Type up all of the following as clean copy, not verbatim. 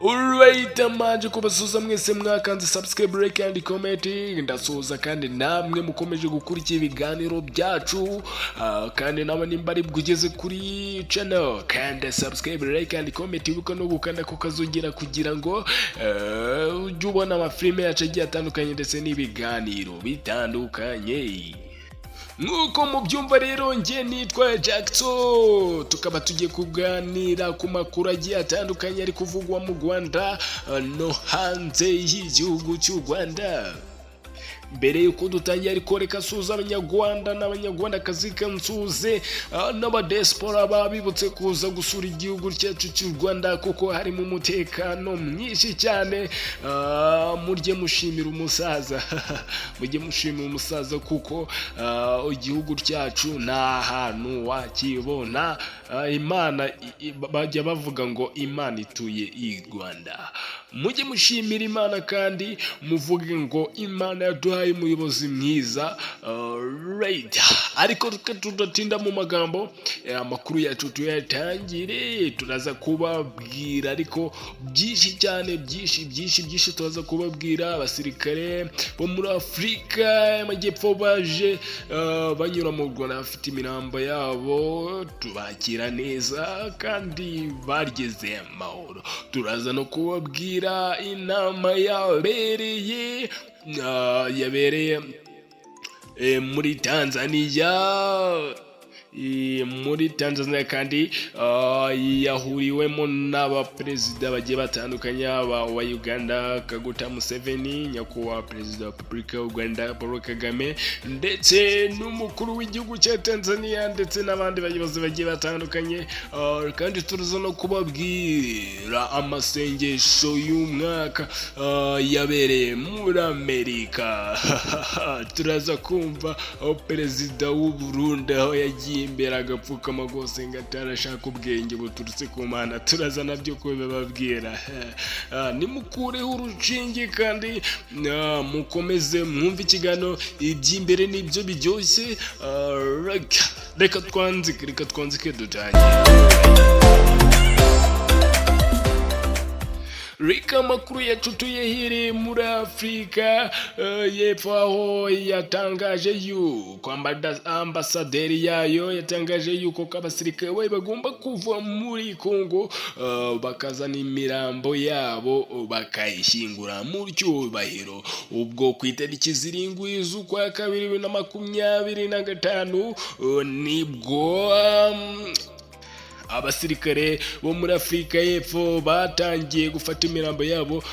Alright, amanje kubasuza mwese mwakanze subscribe, like and comment. Ndasuza kandi namwe mukomeje gukurikira ibiganiro byacu, kandi nawe nimba ari bwugeze kuri channel kandi subscribe, like and comment, wibuka no gukanda ko kazongera kugira ngo ujye ubona amafilme yacu agiye atandukanye ndetse n'ibiganiro bitandukanye. Nuko mubyumva rero nge nitwa Jackson, tukaba tugiye kuganira ku makuru agiye atandukanye ari kuvugwa mu Rwanda no hanze y'igihugu cy'u Rwanda. Mbere yuko dutangira ariko reka suza abanyarwanda n'abanyarwandakazi kansuze n'abadiaspora babibutse kuza gusura igihugu cyacu cy'u Rwanda kuko harimo umutekano mwinshi cyane. Murye mushimira umusaza mujye mushimira umusaza kuko igihugu cyacu nta hantu wakibona. Imana bajya bavuga ngo Imana ituye i Rwanda. Mujye mushimira Imana kandi muvuge ngo Imana yaduhaye umuyobozi mwiza. Right, ariko tudatinda mu magambo, amakuru yacu tuyatangire. Turaza kubabwira ariko byinshi cyane, byinshi turaza kubabwira. Abasirikare bo muri Afurika y'Amajyepfo baje banyura mu Rwanda bafite imirambo yabo, tubakira neza kandi bageze amahoro. Turaza no kubabwira inama yabereye muri Tanzania kandi yahuriwemo n'abaperezida bagiye batandukanye wa Uganda Kaguta Museveni, nyakubahwa perezida wa Repubulika y'u Rwanda Paul Kagame, ndetse n'umukuru w'igihugu cya Tanzania ndetse n'abandi bayobozi bagiye batandukanye. Kandi turaza no kubabwira amasengesho y'umwaka yabereye muri Amerika. Turaza kumva perezida w'u Burundi aho yagiye imbere agapfukama rwose ngo atarashaka ubwenge buturutse ku Mana. Turaza nabyo kubibabwira. Nimukureho urushinge kandi mukomeze mwumve ikiganiro iby'imbere n'ibyo biryoshye. Reka twanzike dutangire. Reka makuru yacu tuyahire muri Afurika y'Epfo aho yatangaje yuko ambasaderi yayo yatangaje yuko abasirikare bagomba kuva muri Kongo bakazana imirambo yabo bakayishyingura mu cyubahiro. Ubwo ku itariki 7 z'ukwa 2025 nibwo abasirikare bo muri Afurika y'Epfo batangiye gufata imirambo yabo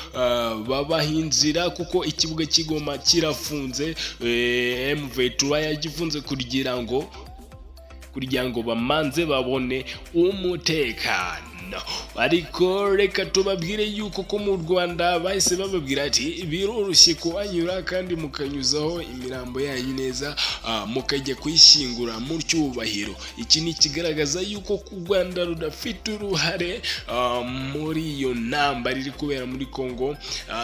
babaha inzira kuko ikibuga cy'Igoma kirafunze. M23 yagifunze kugira ngo bamanze babone umutekano. Ariko reka tubabwire yuko ko mu Rwanda bahise bababwira ati biroroshye kuhanyura kandi mukanyuzaho imirambo yanyu neza, mukajya kuyishyingura mu cyubahiro. Iki ni kigaragaza yuko ku Rwanda rudafite uruhare muri iyo ntambara iri kubera muri Kongo.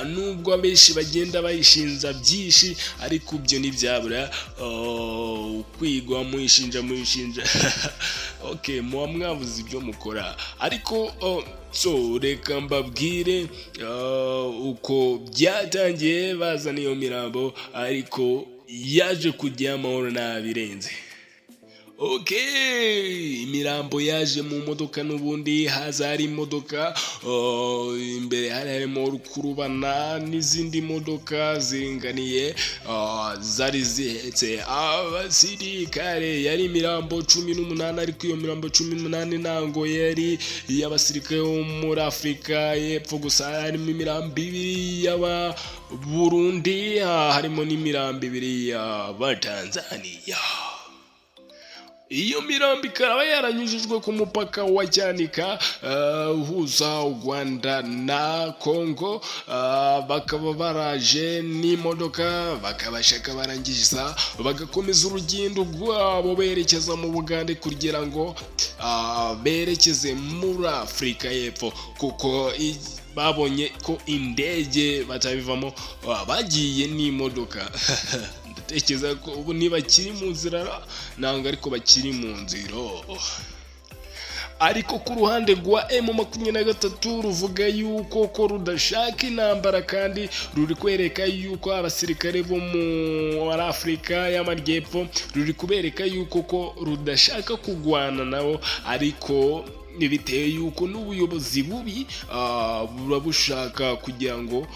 Nubwo abenshi bagenda bayishinja byinshi ariko ibyo ntibyabura kwigwa muyishinja okay, muba mwabuze ibyo mukora. Ariko reka mbabwire uko byatangiye bazana iyo mirambo ariko yaje kujya amahoro nabirenze. Imirambo yaje mu modoka, n'ubundi haza hari imodoka imbere harimo rukurubana n'izindi modoka ziringaniye zari zihetse abasirikare. Yari imirambo 18 ariko iyo mirambo 18 ntango yari y'abasirikare bo muri Afurika y'Epfo gusa. Harimo imirambo 2 y'aba Burundi, harimo n'imirambo 2 y'aba Tanzania. Iyo mirambo ikaba yaranyujijwe ku mupaka wa Cyanika uhuza u Rwanda na Kongo. Bakaba baraje n'imodoka bakabashaka barangiza bagakomeza urugendo rwabo berekeza mu Bugande kugira ngo berekeze muri Afurika y'Epfo kuko babonye ko indege batabivamo, bagiye n'imodoka. Ndatekereza ko ubu ntibakiri mu nzira nanga ariko bakiri mu nzira. ariko ku ruhande rwa M23 ruvuga yuko ko rudashaka intambara kandi ruri kwereka yuko abasirikare bo muri Afurika y'Amajyepfo ruri kubereka yuko ko rudashaka kugwana nabo, ariko bitewe yuko n'ubuyobozi bubi burabushaka kugira ngo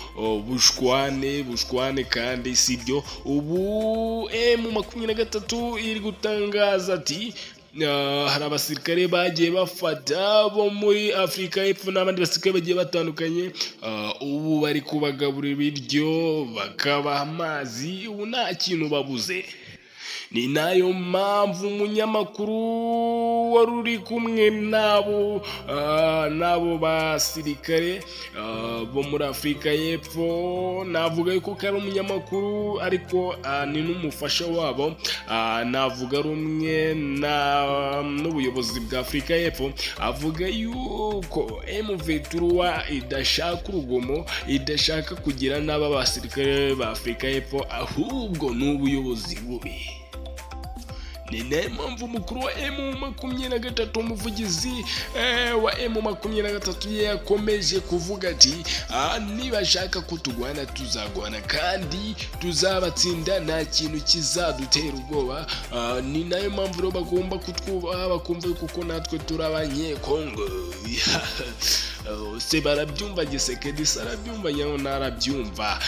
bushwane kandi sibyo. Ubu M23 iri gutangaza ati hari abasirikare bagiye bafata bo muri Afurika y'Epfo n'abandi basirikare bagiye batandukanye, ubu bari kubagaburira ibiryo bakabaha amazi, ubu nta kintu babuze. Ni nayo mpamvu umunyamakuru wari uri kumwe n'abo basirikare bo muri Afurika y'Epfo, navuga yuko ari umunyamakuru ariko ni n'umufasha wabo, navuga rumwe n'ubuyobozi bwa Afurika y'Epfo, avuga yuko M23 idashaka urugomo, idashaka kugira n'aba basirikare ba Afurika y'Epfo, ahubwo n'ubuyobozi bubi. Ni nayo mpamvu umukuru wa M23 umuvugizi wa M23 yakomeje kuvuga ati nibashaka ko tugwana tuzagwana kandi tuzabatsinda, nta kintu kizadutera ubwoba. Ni nayo mpamvu rero bagomba kutwubaha, bakumva kuko natwe turi abanyekongo. Se barabyumva, Gisekedi sarabyumva, nyaho narabyumva.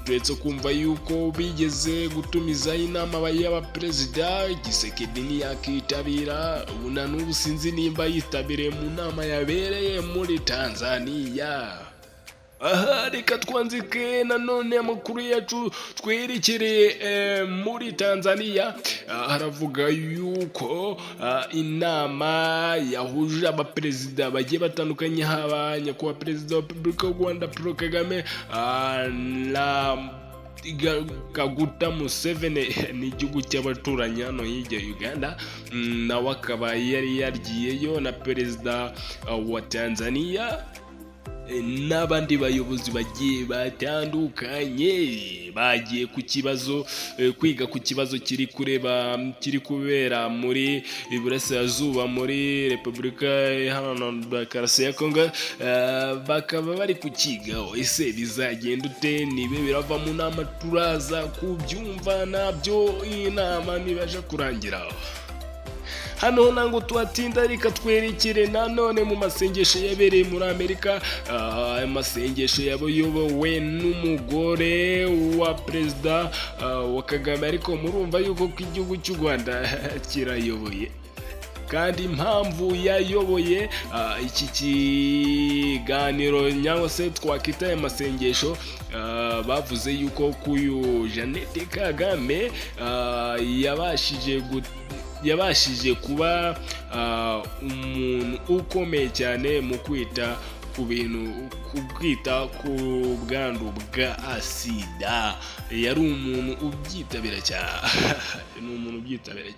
Turetse kumva yuko bigeze gutumiza inama y'abaperezida, Gisekedi ntiyakitabira, ubu na n'ubu sinzi nimba yitabiriye mu nama yabereye muri Tanzania. Aha, reka twanzike nanone amakuru yacu twerekereye muri Tanzania. Haravuga yuko inama yahuje abaperezida bagiye batandukanye, haba nyakubahwa perezida wa Repubulika y'u Rwanda Paul Kagame na Kaguta Museveni n'igihugu cy'abaturanyi hano hirya Uganda, nawe akaba yari yagiyeyo na perezida wa Tanzania n'abandi bayobozi bagiye batandukanye, bagiye ku kibazo kwiga ku kibazo kiri kubera muri Iburasirazuba muri Repubulika Iharanira Demokarasi ya Kongo. Bakaba bari kukigaho, ese bizagenda ute, nibe birava mu nama, turaza kubyumva nabyo iyi nama nibaje kurangiraho. Hano nango tuhatinda, reka twerekere nanone mu masengesho yabereye muri Amerika. Amasengesho yayobowe n'umugore wa perezida wa Kagame, ariko murumva yuko ko igihugu cy'u Rwanda kirayoboye, kandi impamvu yayoboye iki kiganiro cyangwa se twakita aya masengesho, bavuze yuko kuyu Jeannette Kagame yabashije kuba umuntu ukomeye cyane mu kwita ku bwandu bwa sida. Yari umuntu ubyitabira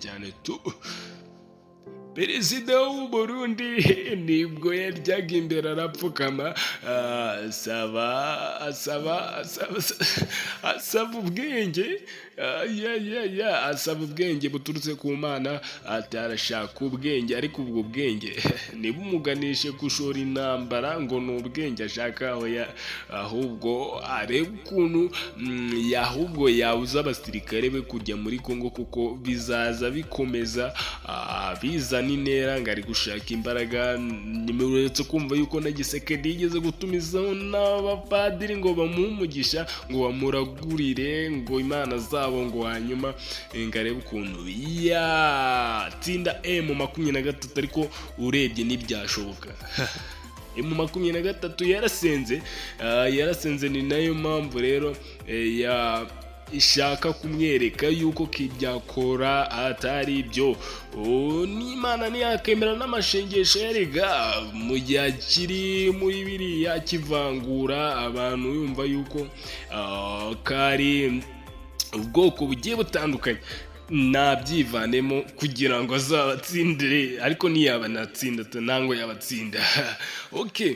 cyane tu. Perezida w'u Burundi nibwo yaryaga imbere arapfukama, asaba ubwenge, asaba ubwenge buturutse ku Mana, atarashaka ubwenge, ariko ubwo bwenge ntibumuganishe gushora intambara ngo ni ubwenge ashaka, ahubwo areba ukuntu ahubwo yabuza abasirikare be kujya muri Kongo, kuko bizaza bikomeza bizana intera ngo ari gushaka imbaraga. Uretse kumva yuko na Gisekedi yigeze gutumizaho n'abapadiri ngo bamuhe umugisha, ngo bamuragurire ngo imana zabo, ngo hanyuma ngo arebe ukuntu yatsinda M23, ariko urebye ntibyashoboka. M23 yarasenze, ni nayo mpamvu rero ishaka kumwereka yuko kibyakora atari ibyo. N'Imana ntiyakemera n'amashengesho yarega mu gihe kiri muri biriya kivangura abantu, yumva yuko kari ubwoko bugiye butandukanye, nabyivanemo kugira ngo azabatsindire, ariko ntiyaba natsinda ntango yabatsinda. Okay,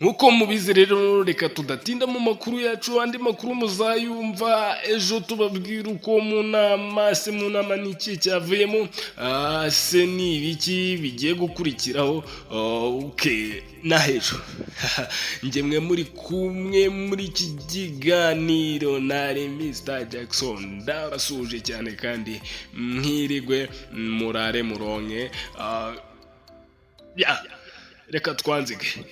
nkuko mubizi rero reka tudatinda mu makuru yacu, andi makuru muzayumva ejo tubabwira uko mu nama n'iki cyavuyemo, se ni ibiki bigiye gukurikiraho. Na hejuru ngemwe muri kumwe muri iki kiganiro nari Mr Jackson, ndabasuje cyane kandi mwirigwe murare muronke. Reka twanzige.